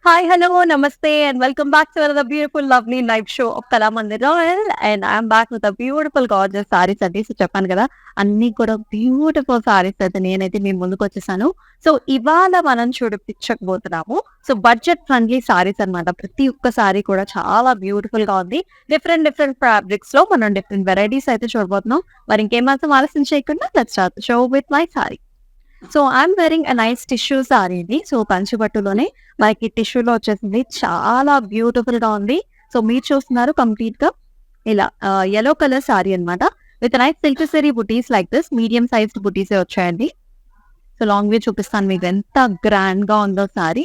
Hi, hello, namaste, and welcome back to another beautiful, lovely live show of Kalamandir Royal. And I'm back with a beautiful, gorgeous sarees అండి. So చెప్పాను కదా, అన్ని కూడా beautiful saris అయితే నేనైతే మీ ముందుకు వచ్చేసాను. సో ఇవాళ మనం చూపించకపోతున్నాము. సో బడ్జెట్ ఫ్రెండ్లీ సారీస్ అన్నమాట. ప్రతి ఒక్క సారీ కూడా చాలా బ్యూటిఫుల్ గా ఉంది. డిఫరెంట్ డిఫరెంట్ ఫ్యాబ్రిక్స్ లో మనం డిఫరెంట్ వెరైటీస్ అయితే చూడబోతున్నాం. మరి ఇంకేమాత్రం ఆలస్యం చేయకుండా let's start the show with my sorry. So I'm wearing a nice tissue sorry అండి. సో కంచిపట్టులోనే మనకి టిష్యూలో వచ్చేసింది. చాలా బ్యూటిఫుల్ గా ఉంది. సో మీరు చూస్తున్నారు కంప్లీట్ గా ఇలా యెల్లో కలర్ సారీ అన్నమాట. With nice silk sari buttis like this. Medium sized బుటీసే వచ్చాయండి. సో లాంగ్ వ్యూ చూపిస్తాను మీకు ఎంత గ్రాండ్ గా ఉందో సారీ.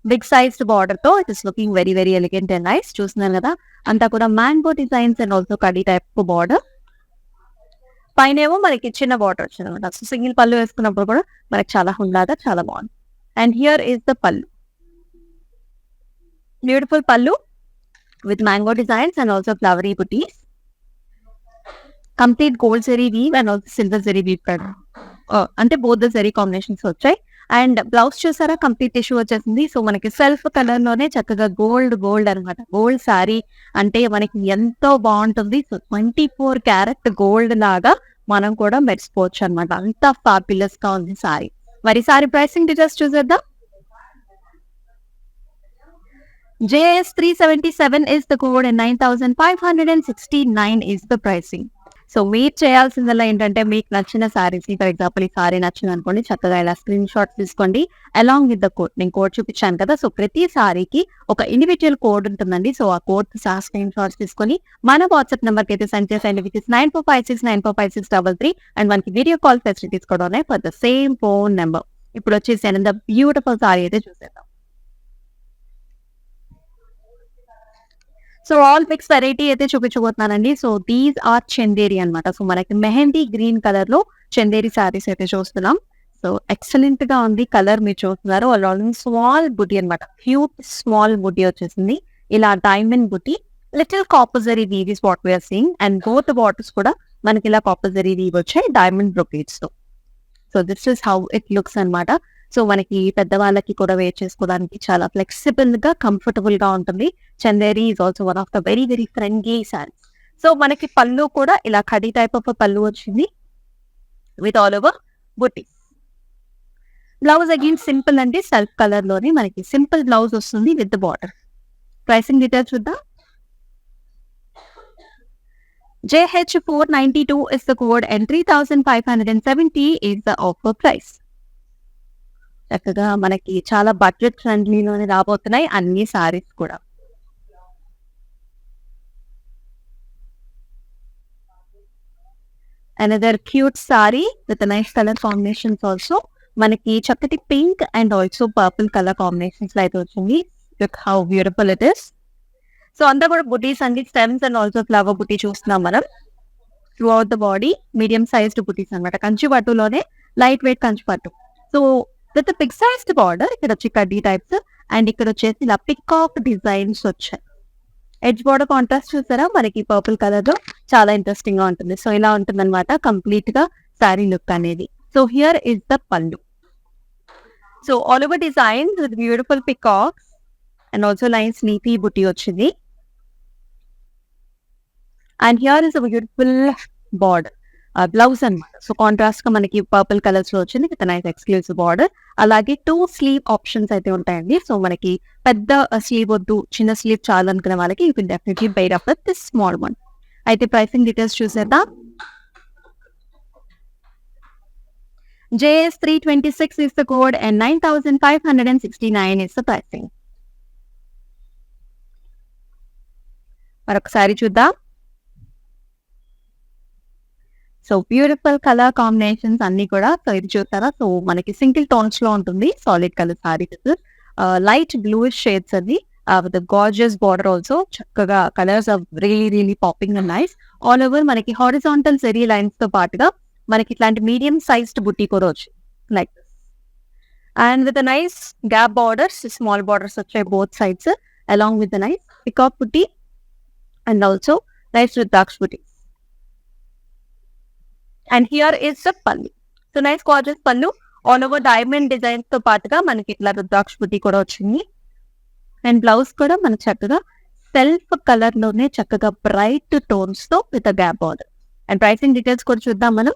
బిగ్ సైజ్డ్ బార్డర్ తో it is looking very very elegant and nice. చూస్తున్నారు కదా, అంతా కూడా మ్యాంగో డిజైన్స్ అండ్ ఆల్సో కడీ టైప్ బార్డర్. పైనేమో మనకి చిన్న బార్డర్ వచ్చింది అనమాట. సో సింగిల్ పళ్ళు వేసుకున్నప్పుడు కూడా మనకి చాలా హుందాగా చాలా బాగుంది. And here is the pallu. Beautiful pallu with mango designs and also flowery butis. Complete gold zari weave and also silver zari weave అంటే బోత్ ద జరీ కాంబినేషన్స్ వచ్చాయి. అండ్ బ్లౌజ్ చూసారా, కంప్లీట్ టిష్యూ వచ్చేసింది. సో మనకి సెల్ఫ్ కలర్ లోనే చక్కగా గోల్డ్ గోల్డ్ అనమాట. గోల్డ్ శారీ అంటే మనకి ఎంతో బాగుంటుంది. సో 24 క్యారెట్ గోల్డ్ లాగా మనం కూడా మెరిసిపోవచ్చు అనమాట. అంత ఫ్యాబులస్ గా ఉంది సారీ. మరి సారీ ప్రైసింగ్ డీటెయిల్స్ చూసేద్దాం. JS 377 is the code and 9,569 is the pricing. So మీరు చేయాల్సిందల్లా ఏంటంటే, మీకు నచ్చిన సారీస్, ఫర్ ఎగ్జాంపుల్ ఈ సారీ నచ్చింది అనుకోండి, చక్కగా ఇలా స్క్రీన్ షాట్ తీసుకోండి అలాంగ్ విత్ ద కోడ్. నేను కోడ్ చూపించాను కదా. సో ప్రతి సారీకి ఒక ఇండివిజువల్ కోడ్ ఉంటుందండి. సో ఆ కోడ్ సహా స్క్రీన్ షాట్స్ తీసుకొని మన వాట్సాప్ నెంబర్ కి అయితే సెండ్ చేసేయండి. విత్ 9456945633 అండ్ మనకి వీడియో కాల్ ఫెసిలిటీస్ కూడా ఉన్నాయి for the same phone number. ఇప్పుడు వచ్చేసి ద బ్యూటిఫుల్ సారీ అయితే చూసేద్దాం. సో ఆల్ మిక్స్ వెరైటీ అయితే చూపించబోతున్నానండి. సో దీస్ ఆర్ చందేరి అన్నమాట. సో మనకి మెహందీ గ్రీన్ కలర్ లో చందేరి సారీస్ అయితే చూస్తున్నాం. సో ఎక్సలెంట్ గా ఉంది కలర్. మీరు చూస్తున్నారు స్మాల్ బుటీ అన్నమాట. క్యూట్ స్మాల్ బుటీ వచ్చేసింది. ఇలా diamond buti, little కాపజరీ weave is what we are seeing. And both bottles కూడా మనకి ఇలా కాపజరీ వీవ్ వచ్చాయి డైమండ్ బ్రొకేట్స్ తో. So this is how it looks అన్నమాట. సో మనకి పెద్దవాళ్ళకి కూడా వేర్ చేసుకోవడానికి చాలా ఫ్లెక్సిబుల్ గా కంఫర్టబుల్ గా ఉంటుంది. Chanderi is also one of the very very friendly saris. So మనకి పళ్ళు కూడా ఇలా కడీ టైప్ ఆఫ్ పళ్ళు వచ్చింది విత్ ఆల్ ఓవర్ బుట్టి. బ్లౌజ్ అగైన్ సింపుల్ అండి. సెల్ఫ్ కలర్ లోనే మనకి సింపుల్ బ్లౌజ్ వస్తుంది with the border. Pricing details చూద్దాం. JH 492 is the code and 3,570 is the offer price. చక్కగా మనకి చాలా బడ్జెట్ ఫ్రెండ్లీలోనే రాబోతున్నాయి అన్ని సారీస్ కూడా. Another cute sorry with nice colour combinations also. మనకి చక్కటి pink and also purple colour combinations లో అయితే వచ్చింది. Look how beautiful it is. So అంతా కూడా బుటీస్ అండి. స్టెమ్స్ అండ్ ఆల్సో ఫ్లవర్ బుటీ చూస్తున్నాం మనం. Throughout the body medium sized బుటీస్ అనమాట. కంచి పట్టులోనే లైట్ వెయిట్ కంచి పట్టు. So with big sized border. ఇక్కడ వచ్చి కడ్డీ టైప్స్ అండ్ ఇక్కడ వచ్చేసి ఇలా పికాక్ డిజైన్స్ వచ్చాయి. ఎడ్జ్ బార్డర్ కాంట్రాస్ట్ చూసారా, మనకి పర్పుల్ కలర్ లో చాలా ఇంట్రెస్టింగ్ గా ఉంటుంది. సో ఇలా ఉంటుంది అనమాట కంప్లీట్ గా శారీ లుక్ అనేది. సో హియర్ ఇస్ ద పళ్ళు. So all over design with beautiful peacocks and also nice leafy బుటీ వచ్చింది. And here is a beautiful border. Blouse అన్నమాట. సో కాంట్రాస్ట్ గా మనకి పర్పుల్ కలర్స్ లో వచ్చింది విత్ నైస్ ఎక్స్క్లూసివ్ బార్డర్. అలాగే 2 slew options అయితే ఉంటాయండి. సో మనకి పెద్ద స్లీవ్ వద్దు, చిన్న స్లీవ్ చాలు అనుకునే వాళ్ళకి you can definitely pair up with this small one. అయితే ప్రైసింగ్ డీటెయిల్స్ చూసేద్దాం. JS 326 is the code and 9,569 is the pricing. మరొకసారి చూద్దాం. సో బ్యూటిఫుల్ కలర్ కాంబినేషన్స్ అన్ని కూడా. సో ఇది చూస్తారా, సో మనకి సింగిల్ టోన్స్ లో ఉంటుంది. Solid colour sari light bluish shades అది విత్ గార్జియస్ బార్డర్ ఆల్సో. చక్కగా colours are really really popping and nice. All over మనకి హారిజాంటల్ జెరీ లైన్స్ తో పాటుగా మనకి ఇట్లాంటి మీడియం సైజ్డ్ బుట్టి కూడా వచ్చింది like this. And with nice gap borders, small borders వచ్చాయి both sides along with nice peacock buti and also nice rudraksha buti. And here is the pallu. So nice gorgeous pallu. All over diamond designs తో పాటుగా మనకి ఇట్లా రుద్రాక్ష బుట్టి కూడా వచ్చింది. అండ్ బ్లౌజ్ కూడా మనకు చక్కగా సెల్ఫ్ కలర్ లోనే చక్కగా బ్రైట్ టోన్స్ తో with gap border. And pricing details కూడా చూద్దాం మనం.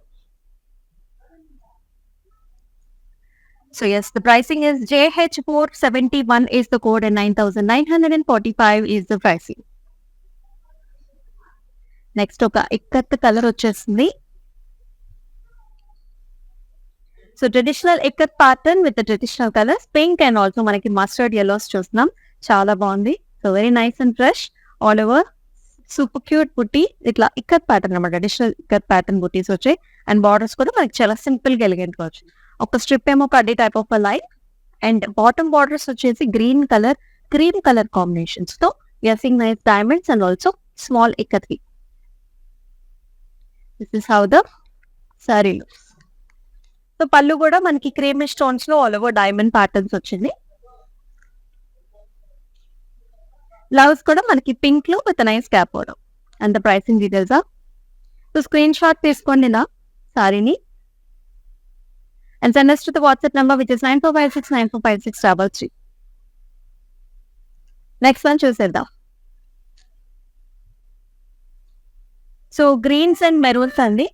So yes, the pricing is JH471 is the code and 9,945 is the pricing. Next ఒక ఇక్కత్ కలర్ వచ్చేస్తుంది. So traditional ikat pattern with traditional colours pink and also మనకి mustard yellows చూస్తున్నాం. చాలా బాగుంది. So very nice and fresh all over super cute బుట్టి. ఇట్లా ikat pattern అన్నమాట, traditional ikat pattern బుటీస్ వచ్చాయి. అండ్ బార్డర్స్ కూడా మనకి చాలా సింపుల్ గా ఎలిగెంట్ గా వచ్చాయి. ఒక స్ట్రిప్ ఏమో కడ్డీ type of line and bottom borders వచ్చేసి green colour cream colour combinations తో using nice diamonds and also small ఇక్కత్వి. This is how the sari looks. So pallu కూడా మనకి క్రీమిష్ టోన్స్ లో ఆల్ ఓవర్ డైమండ్ ప్యాటర్న్స్ వచ్చింది. బ్లౌజ్ కూడా మనకి పింక్ లో with nice gap border. And the pricing details so screenshot తీసుకోండి నా సారీని and send us to the WhatsApp number which is 9456945633. Next one చూసేద్దాం. సో గ్రీన్స్ అండ్ మెరూన్స్ అండి.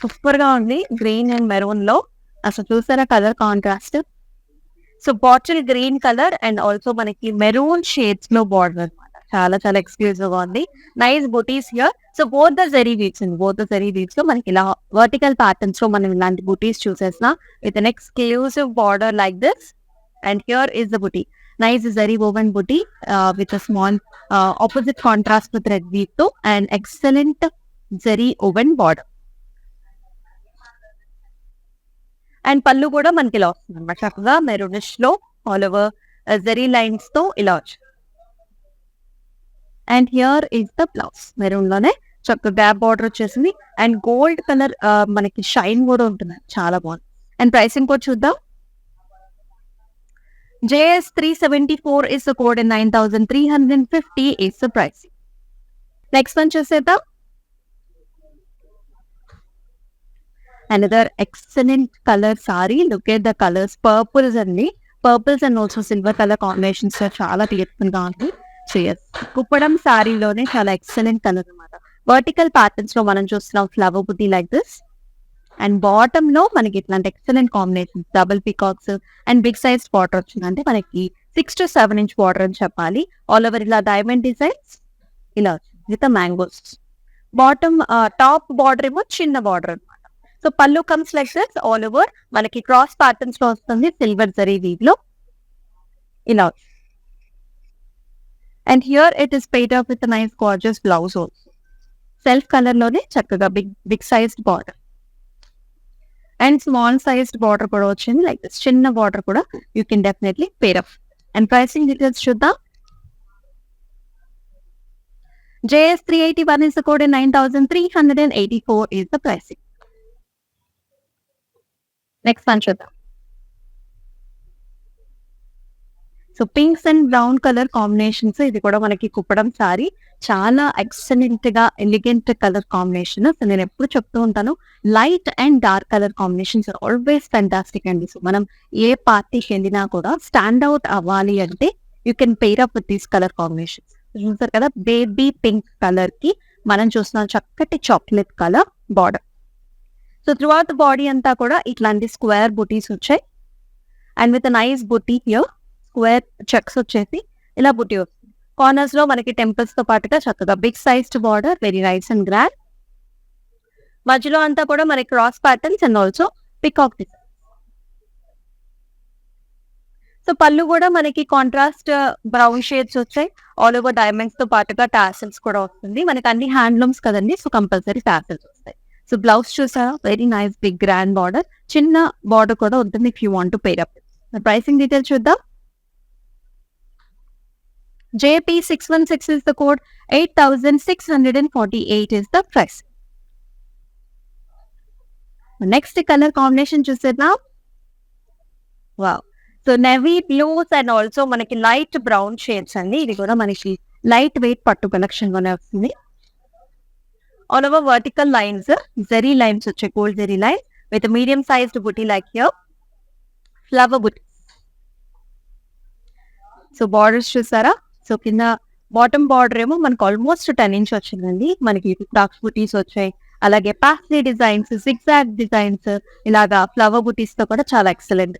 Super గా ఉంది గ్రీన్ అండ్ మెరూన్ లో. అసలు చూసారా colour contrast. So bottle green colour and also మనకి మెరూన్ షేడ్స్ లో బార్డర్ అనమాట. చాలా చాలా ఎక్స్క్లూజివ్ గా ఉంది. Nice butis here. So both the zari weaves లో మనకి ఇలా వర్టికల్ ప్యాటర్న్స్ లో మనం ఇలాంటి బుటీస్ చూసేసిన with an exclusive border like this. And here is the buti, nice zari woven buti with a small opposite contrast with red weave తో and excellent zari woven border. And pallu కూడా మనకి ఇలా వస్తుంది అనమాట, చక్కగా మెరూనిష్ లో ఆల్ ఓవర్ జరీ లైన్స్ తో ఇలా వచ్చింది. And here is the blouse, maroon లోనే చక్కగా గ్యాప్ బార్డర్ వచ్చేసింది అండ్ గోల్డ్ కలర్ మనకి షైన్ కూడా ఉంటుంది, చాలా బాగుంది. అండ్ ప్రైసింగ్ కూడా చూద్దాం. JS374 is the code and 9,350 is the price. Next one చూసేద్దాం. Another excellent color saree. Look at the colors. Purples and also silver color combinations చాలా beautiful గా ఉంది. సో ఎస్, కుప్పడం సారీలోనే చాలా ఎక్సలెంట్ కలర్ అనమాట. Vertical patterns లో మనం చూస్తున్నాం flower buti like this. And bottom లో మనకి ఇట్లాంటి excellent combinations, double peacocks and big size border వచ్చింది. అంటే మనకి 6 to 7 inch బార్డర్ అని చెప్పాలి. ఆల్ ఓవర్ ఇలా డైమండ్ డిజైన్స్ ఇలా వచ్చింది with mangoes. Bottom top border ఏమో చిన్న బార్డర్ అనమాట. So pallu comes like this. All over మనకి క్రాస్ ప్యాటర్న్స్ లో వస్తుంది సిల్వర్ జరీ వీవ్ లో ఇలా. And here it is paid up with a nice gorgeous blouse also. Self colour లోనే చక్కగా big sized border and small sized border కూడా వచ్చింది like this. చిన్న బార్డర్ కూడా you can definitely pair up. And pricing details చూద్దాం. JS381 is the code and 9,384 is the pricing. Next one చూద్దాం. So pinks and brown colour combinations. ఇది కూడా మనకి కుప్పడం సారీ, చాలా ఎక్సలెంట్ గా ఎలిగెంట్ కలర్ కాంబినేషన్. సో నేను ఎప్పుడు చెప్తూ ఉంటాను, light and dark colour combinations are always fantastic అండి. సో మనం ఏ పార్టీకి వెళ్ళినా కూడా స్టాండ్ అవుట్ అవ్వాలి అంటే you can pair up with these colour combinations. చూసారు కదా, బేబీ పింక్ కలర్ కి మనం చూస్తున్నాం చక్కటి chocolate colour border. So through out the body అంతా కూడా ఇట్లాంటి స్క్వేర్ బుటీస్ వచ్చాయి and with nice buti here. Square checks వచ్చేసి ఇలా బుటీ వస్తుంది. కార్నర్స్ లో మనకి టెంపుల్స్ తో పాటుగా చక్కగా big sized border, very nice and grand. మధ్యలో అంతా కూడా మనకి cross patterns and also peacock design. So pallu కూడా మనకి కాంట్రాస్ట్ బ్రౌన్ షేడ్స్ వచ్చాయి. ఆల్ ఓవర్ డైమండ్స్ తో పాటుగా టాసల్స్ కూడా వస్తుంది. మనకి అన్ని హ్యాండ్లూమ్స్ కదండి, సో కంపల్సరీ టాసల్స్ వస్తాయి. సో బ్లౌజ్ చూసారా, very nice big grand border, చిన్న బార్డర్ కూడా ఉంటుంది if you want to pair up. Pricing details చూద్దాం. JP616 is the code, 8,648 is the price. Next color combination చూసేద్దాం. Wow, so navy blues and also మనకి light brown shades అండి. ఇది కూడా మనకి లైట్ వెయిట్ పట్టు కలెక్షన్ గానే వస్తుంది. All over vertical lines, zari lines వచ్చాయి, gold zari lines with medium sized buti like here. Flower buti. So borders చూసారా? సో కింద బాటమ్ బార్డర్ ఏమో మనకు ఆల్మోస్ట్ 10 ఇంచ్ వచ్చిందండి. మనకి డార్క్ బుటీస్ వచ్చాయి. అలాగే పాస్లీ డిజైన్స్, సిగ్జాగ్ డిజైన్స్, ఇలాగా ఫ్లవర్ బుటీస్ తో కూడా చాలా excellent.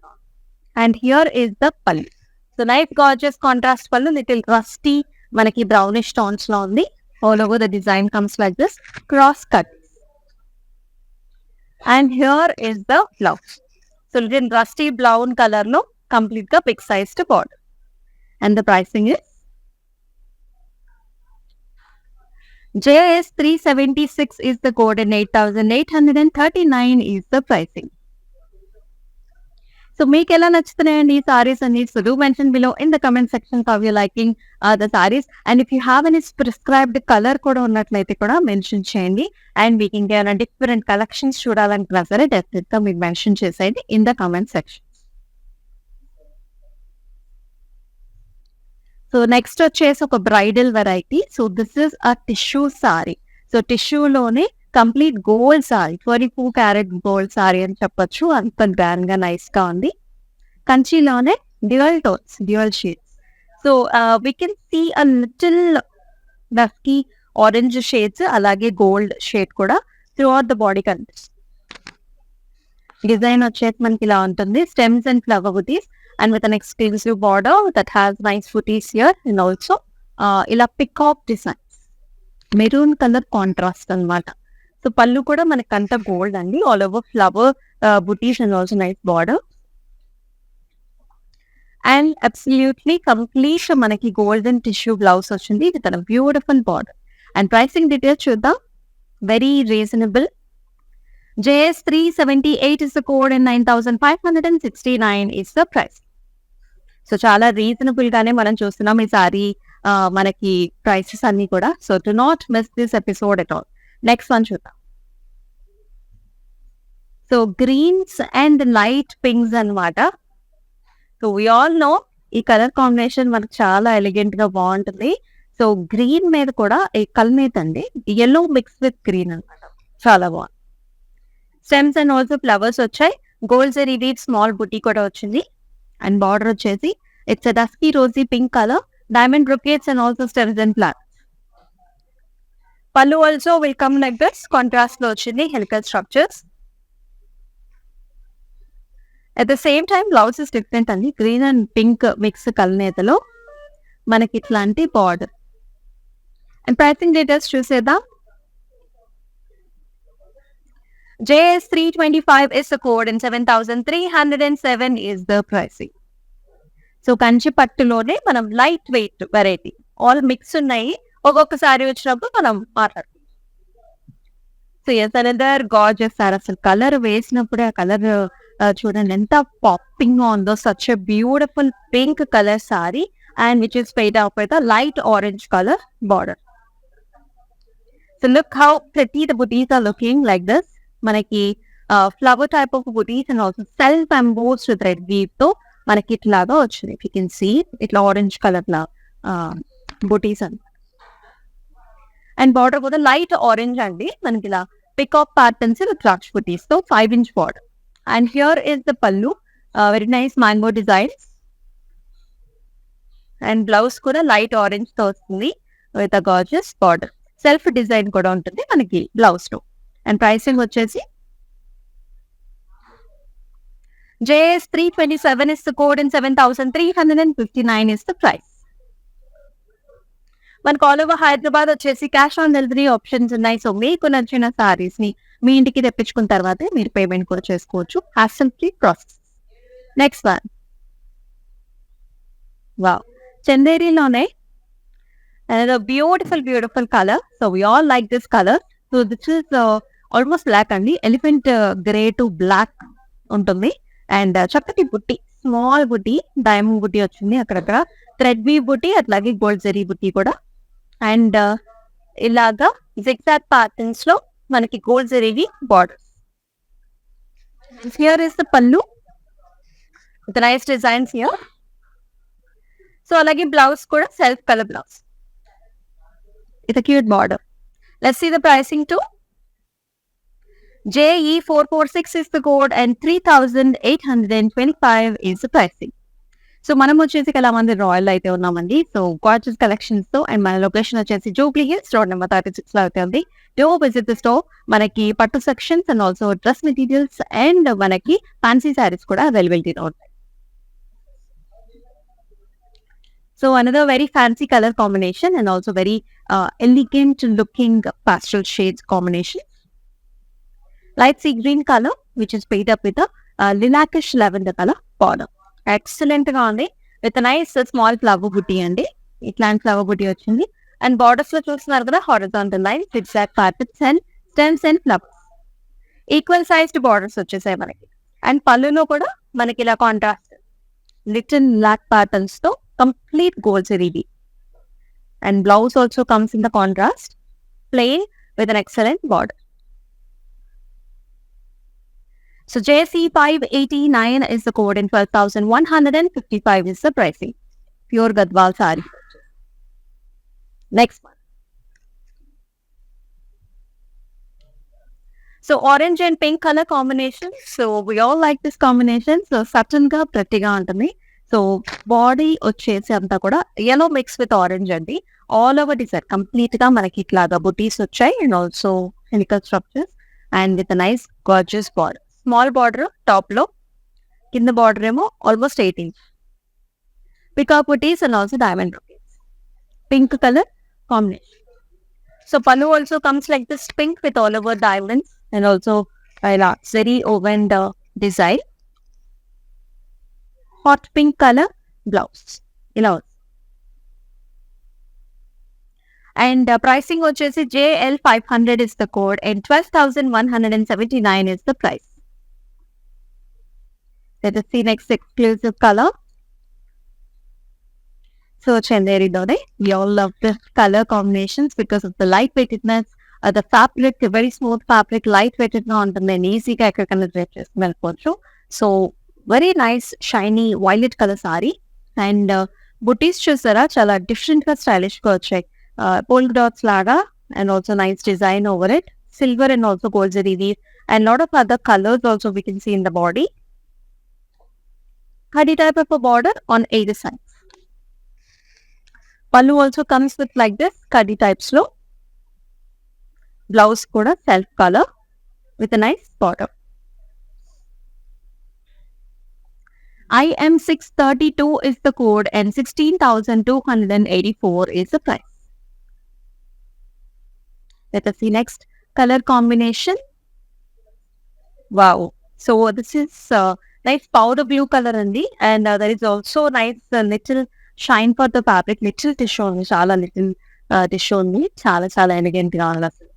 And here is the pallu. So nice gorgeous contrast pallu, little rusty మనకి బ్రౌనిష్ టోన్స్ లో ఉంది. All over the design comes like this cross cut. And here is the blouse. So little rusty brown colour లో complete గా big sized border. And the pricing is JS 376 is the code and 8,839 is the pricing. So make ela nachuthunnayandi ee sarees anni, so do mention below in the comment section how you liking the sarees, and if you have any prescribed color kuda unnatlaithe kuda mention cheyandi, and we can get different collections chudalanటున్నా సరే definitely గా మీరు mention చేసేయండి in the comment section. So next వచ్చేసి ఒక bridal variety. So this is a tissue sari. So టిష్యూలోనే complete gold sari, 24 carat gold sari అని చెప్పొచ్చు. అంత గ్రాండ్ గా నైస్ గా ఉంది. కంచిలోనే dual tones, dual shades. So we can see a little dusky orange shades, అలాగే గోల్డ్ షేడ్ కూడా త్రూ అవుట్ ద బాడీ కనిపిస్తుంది. డిజైన్ వచ్చేసి మనకి ఇలా ఉంటుంది, stems and flower butis and with an exclusive border that has nice booties here, and also ila peacock designs, maroon color contrast anamata. So pallu kuda manakanta gold andi, all over flower booties and also nice border, and absolutely complete manaki golden tissue blouse ochindi with a beautiful border. And pricing details chuddam, very reasonable. JS 378 is the code and 9,569 is the price. So చాలా reasonable గానే మనం చూస్తున్నాం ఈ సారీ మనకి prices అన్ని కూడా. So do not miss this episode at all. Next one చూద్దాం. So greens and light pinks అన్నమాట. సో వి ఆల్ నో ఈ కలర్ కాంబినేషన్ మనకు చాలా ఎలిగెంట్ గా బాగుంటుంది. సో గ్రీన్ మీద కూడా ఈ కల్నేత్ అండి, ఎల్లో మిక్స్ విత్ గ్రీన్ అనమాట, చాలా బాగుంది. స్టెమ్స్ అండ్ ఆల్సో ఫ్లవర్స్ వచ్చాయి. Gold zari weave small buti కూడా వచ్చింది. అండ్ బార్డర్ వచ్చేసి it's a dusky rosy pink colour, diamond brocades and also stems and flowers. Pallu also will come like this, contrast లో వచ్చింది, helical structures. At the same time blouse is different అండి, green and pink mix కలనేతలో మనకి ఇట్లాంటి border. And pricing details చూసేద్దాం. JS 325 is the code and 7,307 is the pricing. So Kanchi పట్టులోనే మనం light weight variety, all mix ఉన్నాయి. ఒక్కొక్కసారి వచ్చినప్పుడు మనం మాట్లాడుకుంటాం. So yes another gorgeous sari. అసలు కలర్ వేసినప్పుడే ఆ కలర్ చూడండి ఎంత పాపింగ్ గా ఉందో. Such a beautiful pink colour sari and which is paired up with a light orange colour border. So look how pretty the butis are looking like this. మనకి flower type of butis and also self embossed thread weave తో మనకి ఇట్లాగా వచ్చింది. You can see ఇట్లా orange colour లా బుటీస్ అని. And border కూడా light orange అండి, మనకి ఇలా పికాక్ ప్యాటర్న్స్ విత్ రాక్ష బుటీస్ తో 5 inch border. And here is the pallu, very nice mango designs. And blouse కూడా లైట్ ఆరెంజ్ తో వస్తుంది with a gorgeous border. Self design కూడా ఉంటుంది మనకి బ్లౌజ్ లో. అండ్ ప్రైసింగ్ వచ్చేసి JS 327 is the code and 7,359 is the price. మనకు all over Hyderabad వచ్చేసి క్యాష్ ఆన్ డెలివరీ ఆప్షన్స్ ఉన్నాయి. సో మీకు నచ్చిన సారీస్ ని మీ ఇంటికి తెప్పించుకున్న తర్వాతే మీరు పేమెంట్ కూడా చేసుకోవచ్చు. Hassle free process. Next one, wow, చందేరిలోనే beautiful beautiful colour. So we all like this colour. So this is almost black అండి, ఎలిఫెంట్ గ్రే టు బ్లాక్ ఉంటుంది. అండ్ చక్కటి బుట్టి, స్మాల్ బుట్టి, డైమండ్ బుట్టి వచ్చింది అక్కడక్కడ, థ్రెడ్ వీ బుట్టి, అట్లాగే గోల్డ్ జరీ బుట్టి కూడా. అండ్ ఇలాగా జిగ్జాగ్ ప్యాటర్న్స్ లో మనకి gold zari borders. Here is the pallu with nice designs here. So అలాగే బ్లౌజ్ కూడా self colour blouse. It's a cute border. Let's see the pricing too. JE446 is the code and 3,825 is the pricing. So మనం వచ్చేసి Kalamandir Royal అయితే ఉన్నామండి. So gorgeous collections తో and మన location వచ్చేసి Jubilee Hills road number 36 లో అయితే ఉంది. Do visit the store. మనకి పట్టు sections and also dress materials and మనకి ఫ్యాన్సీ శారీస్ కూడా అవైలబిలిటీలో ఉంటాయి. So another very fancy colour combination and also very elegant looking pastel shades combination. Light sea green color which is paired up with a lilacish lavender color border. Excellent గా ఉంది with nice small flower బుట్టి అండి. ఇట్లాంటి flower బుట్టి వచ్చింది and borders లో చూస్తున్నారు కదా horizontal line zigzag patterns and stems and flowers. Equal sized borders వచ్చేసాయి మనకి అండ్ పళ్ళులో కూడా మనకి ఇలా కాంట్రాస్ట్ లిటిల్ బ్లాక్ ప్యాటర్న్స్ తో complete gold zari and blouse also comes in the contrast plain with an excellent border. So JC589 is the code and 12,155 is the pricing. Pure Gadwal saree. Next one. So orange and pink color combination. So we all like this combination. So satin ga prettiga untadi. So body వచ్చేసి అంతా కూడా yellow mix with orange అండి. All over design complete గా మనకి ఇట్లాగా booties వచ్చాయి and also helical structures and with a nice gorgeous border. Small border top లో కింద బార్డర్ ఏమో almost 8 inch peacock butis and also diamond brocades pink colour combination. So pallu also comes like this pink with all over diamonds and also ఇలా very woven design hot pink colour blouse ఇలా and pricing వచ్చేసి JL500 is the code and 12,179 is the price. Let us see next exclusive color. So Chanderi Dode, we all love the color combinations because of the lightweightedness, the fabric, a very smooth fabric, lightweighted on the easy ka ekkana dresses melkochu. So very nice shiny violet color saree and booties chusara chala different ga stylish ga vachai. Polka dots laga and also nice design over it, silver and also gold zari weave and lot of other colors also we can see in the body. Khadi type of a border on either sides. Pallu also comes with like this khadi type slow. Blouse kuda self color with a nice border. IM632 is the code and 16,284 is the price. Let us see next color combination. Wow. So this is nice powder blue color and there is also nice little shine for the fabric, little tissue ఉంది, చాలా little tissue ఉంది, చాలా చాలా elegant గా ఉంది. అసలు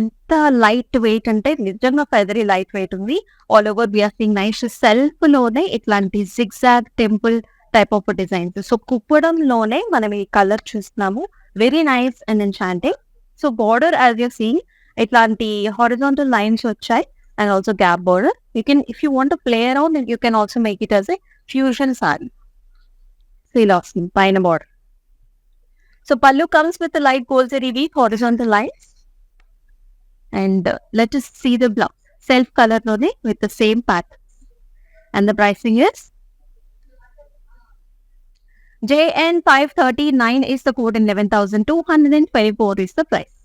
ఎంత light weight అంటే నిజంగా ఫెదరీ లైట్ వెయిట్ ఉంది. All over we're seeing nice self లోనే ఇట్లాంటి zigzag temple type of designs. So కుప్పడంలోనే మనం ఈ కలర్ చూస్తున్నాము. Very nice and enchanting. So border as you seeing ఇట్లాంటి హారిజాంటల్ లైన్స్ వచ్చాయి and also gap border. You can, if you want to play around, you can also make it as a fusion saree. So you lost pine border. So pallu comes with a light gold zari weave horizontal lines and let us see the blouse self color lone with the same patterns and the pricing is JN539 is the code and 11,224 is the price.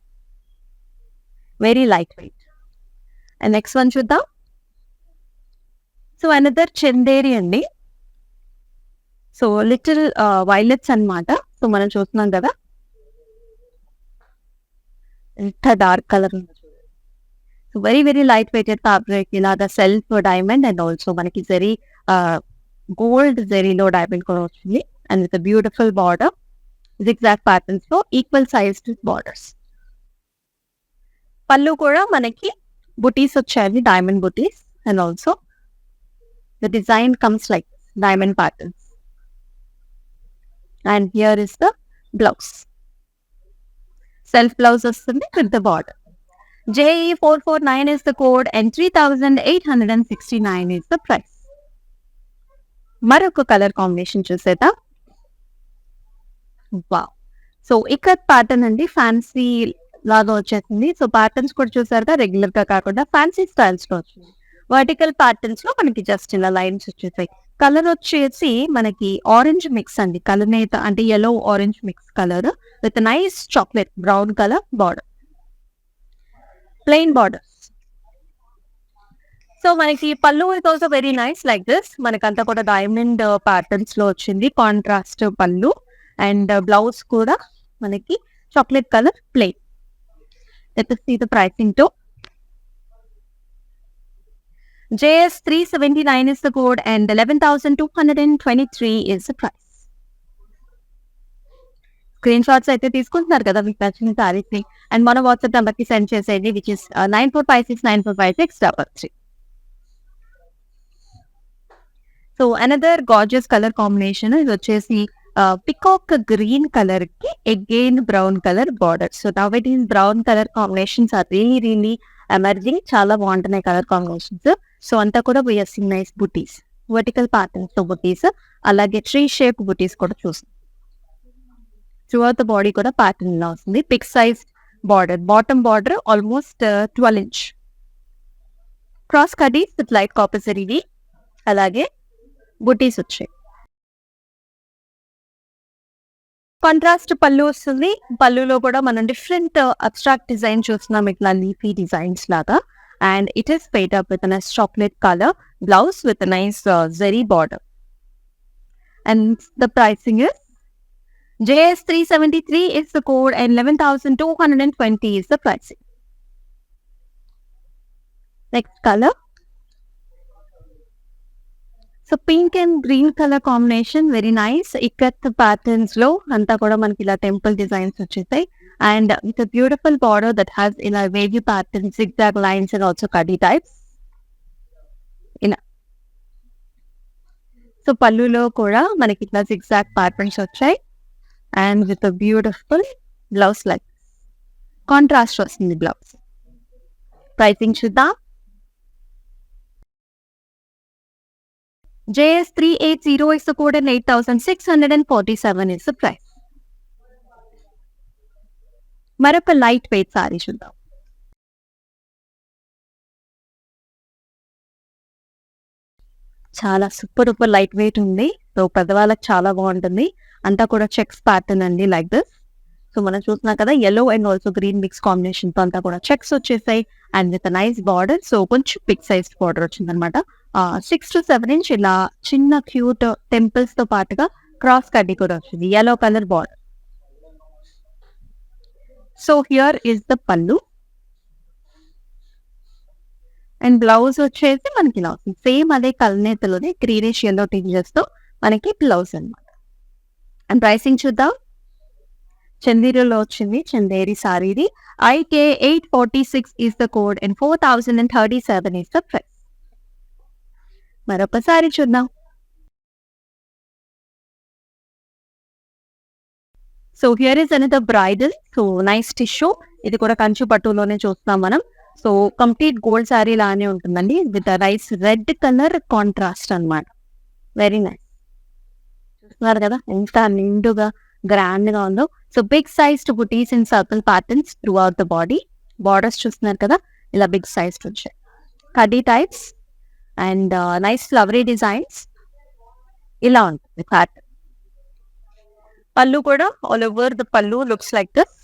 Very lightweight. And next one చూద్దాం. So another Chanderi అండి. So little violets అన్నమాట. So మనం చూస్తున్నాం కదా ఎంత dark colour ఉంది. So very very light weighted fabric, ఇలాగా self diamond and also మనకి జరీ గోల్డ్ జరీలో డైమండ్ కూడా వచ్చింది and with beautiful border zigzag patterns లో ఈక్వల్ సైజ్డ్ బార్డర్స్. పళ్ళు కూడా మనకి బుటీస్ వచ్చాయి, డైమండ్ బుటీస్ and also the design comes like diamond patterns and here is the blouse. Self blouse వస్తుంది with the border. JE449 is the code and 3,869 is the price. మరొక colour combination చూసేదా. Wow. So ikat pattern అండి, fancy లాగా వచ్చేసింది. So patterns కూడా చూసారుగా, regular గా కాకుండా ఫ్యాన్సీ స్టైల్స్ లో వచ్చింది. వర్టికల్ ప్యాటర్న్స్ లో మనకి జస్ట్ ఇలా లైన్స్ వచ్చేసాయి. కలర్ వచ్చేసి మనకి ఆరెంజ్ మిక్స్ అండి. కలనేత అంటే yellow orange mix colour with nice chocolate brown colour border, plain border. So మనకి పళ్ళు is also very nice like this. మనకంతా కూడా డైమండ్ ప్యాటర్న్స్ లో వచ్చింది, కాంట్రాస్ట్ పళ్ళు. అండ్ బ్లౌజ్ కూడా మనకి chocolate colour plain. Let us see the pricing too. JS 379 is the code and 11,223 is the price. Screenshots అయితే తీసుకుంటున్నారు కదా మీకు నచ్చిన సారీస్ ని, అండ్ మన వాట్సాప్ నెంబర్ కి సెండ్ చేసేది, which is 9456945633. So another gorgeous colour combination ఇది వచ్చేసి పికాక్ గ్రీన్ కలర్ కి again brown colour border. So now it is brown colour combinations are really emerging. చాలా బాగుంటున్నాయి కలర్ కాంబినేషన్స్. సో అంతా కూడా వీఆర్ సీయింగ్ నైస్ బుటీస్, vertical patterns తో బుటీస్, అలాగే ట్రీ షేప్ బుటీస్ కూడా చూస్తాం. త్రూ అవుట్ ద బాడీ కూడా ప్యాటర్న్ లా వస్తుంది. Big size border, bottom border almost 12 inch cross కటీస్ విత్ లైట్ కాపర్ ఇవి, అలాగే బుటీస్ వచ్చాయి. కాంట్రాస్ట్ పళ్ళు వస్తుంది. పళ్ళులో కూడా మనం డిఫరెంట్ అబ్స్ట్రాక్ట్ డిజైన్ చూస్తున్నాం, ఇట్లా లీఫీ డిజైన్స్ లాగా. And it is paired up with nice chocolate colour blouse with nice zari border. And the pricing is JS 373 is the code and 11,220 is the pricing. Next color. So pink and green color combination, very nice. Ikat patterns lo anta kuda manaki ila temple designs vachesai, and with a beautiful border that has in a wavy pattern, zigzag lines and also kadi types. So pallu lo kuda manaki itla zigzag patterns vachai, and with a beautiful blouse like contrast వస్తుంది blouse. Pricing చూద్దాం. JS 380 is the code and 8,647 is the price. మరొక light weight sorry చూద్దాం. చాలా super super light weight ఉంది. So పెద్దవాళ్ళకి చాలా బాగుంటుంది. అంతా కూడా చెక్స్ ప్యాటర్న్ అండి లైక్ దిస్. సో మనం చూస్తున్నాం కదా, yellow and also green mix combination తో అంతా కూడా చెక్స్ వచ్చేసాయి, and with nice border. So కొంచెం బిగ్ సైజ్ బార్డర్ వచ్చింది అనమాట. 6 to 7 inch ఇలా చిన్న క్యూట్ టెంపుల్స్ తో పాటుగా క్రాస్ కడ్డీ కూడా వచ్చింది, yellow colour border. So here is the పల్లు, అండ్ బ్లౌజ్ వచ్చేసి మనకి ఇలా వస్తుంది. సేమ్ అదే కల్నేతలోనే గ్రీనిష్ yellow టింజెస్ తో మనకి బ్లౌజ్ అనమాట. అండ్ ప్రైసింగ్ చూద్దాం. చందేరిలో వచ్చింది, Chanderi సారీది. IK 846 is the code and 4,037 is the price. మరొకసారి చూద్దాం. So here is another bridal. So nice tissue, ఇది కూడా కంచు పట్టులోనే చూస్తున్నాం మనం. సో కంప్లీట్ గోల్డ్ సారీ లానే ఉంటుందండి, with nice red colour contrast అన్నమాట. Very nice. చూస్తున్నారు కదా ఎంత నిండుగా గ్రాండ్ గా ఉందో. So big sized butis in circle patterns throughout the body. Borders చూస్తున్నారు కదా, ఇలా బిగ్ సైజ్డ్ వచ్చాయి, కడ్డీ types and nice flowery designs. ఇలా ఉంటుంది ప్యాటర్న్. పళ్ళు కూడా all over the pallu looks like this.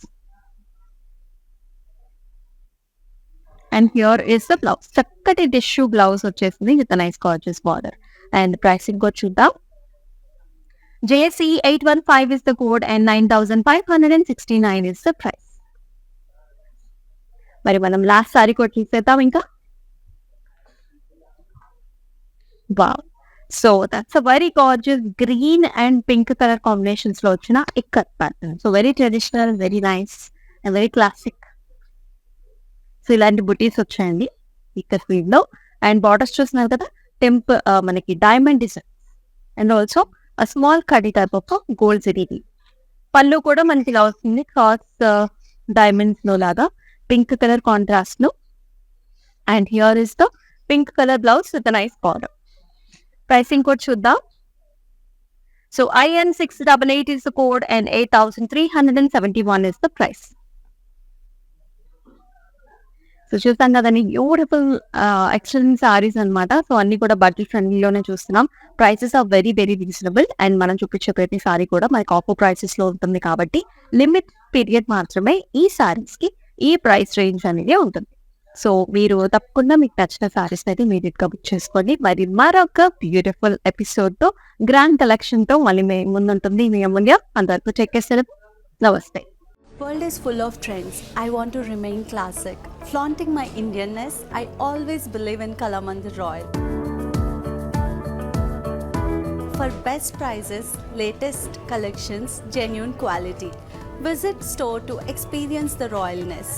And here is the blouse. చక్కటి టిష్యూ బ్లౌజ్ వచ్చేసింది with nice gorgeous border. And pricing కూడా చూద్దాం. JSE 815 is the code and 9,569 is the price. మరి మనం last sorry కూడా చూసేద్దాం ఇంకా. Wow, so that's a very gorgeous green and pink colour combinations లో వచ్చిన ikat pattern. So very traditional, very nice and very classic. So ఇలాంటి బుటీస్ వచ్చాయండి ikat weave లో. అండ్ బార్డర్స్ చూస్తున్నారు కదా, మనకి diamond design and also a small కడ్డీ టైప్ ఆఫ్ గోల్డ్ జరీ. పళ్ళు కూడా మనకి ఇలా వస్తుంది, క్రాస్ డైమండ్స్ లో లాగా పింక్ కలర్ కాంట్రాస్ట్ లో. And here is the pink colour blouse with nice border. Pricing కూడా చూద్దాం. So IN 688 is the code and 8,371 is the price. So చూసాం కదండీ బ్యూటిఫుల్ ఎక్సలెంట్ సారీస్ అన్నమాట. సో అన్నీ కూడా బడ్జెట్ ఫ్రెండ్లీలోనే చూస్తున్నాం. Prices are very very reasonable and మనం చూపించే ప్రతి సారీ కూడా మనకి ఆఫర్ ప్రైసెస్‌లో ఉంటుంది కాబట్టి లిమిట్ పీరియడ్ మాత్రమే ఈ సారీస్‌కి ఈ ప్రైస్ రేంజ్ అనేది ఉంటుంది. సో మీరు తప్పకుండా మీకు నచ్చిన సారీస్ అయితే ఇమ్మీడియేట్‌గా బుక్ చేసుకోండి. మరి మరొక బ్యూటిఫుల్ ఎపిసోడ్‌తో గ్రాండ్ కలెక్షన్‌తో మళ్ళీ మీ ముందుంటుంది మీ అమూల్య. అంతవరకు టేక్ కేర్ సెలవు. నమస్తే. World is full of trends. I want to remain classic. Flaunting my Indianness, I always believe in Kalamandir Royal. For best prices, latest collections, genuine quality. Visit store to experience the royalness.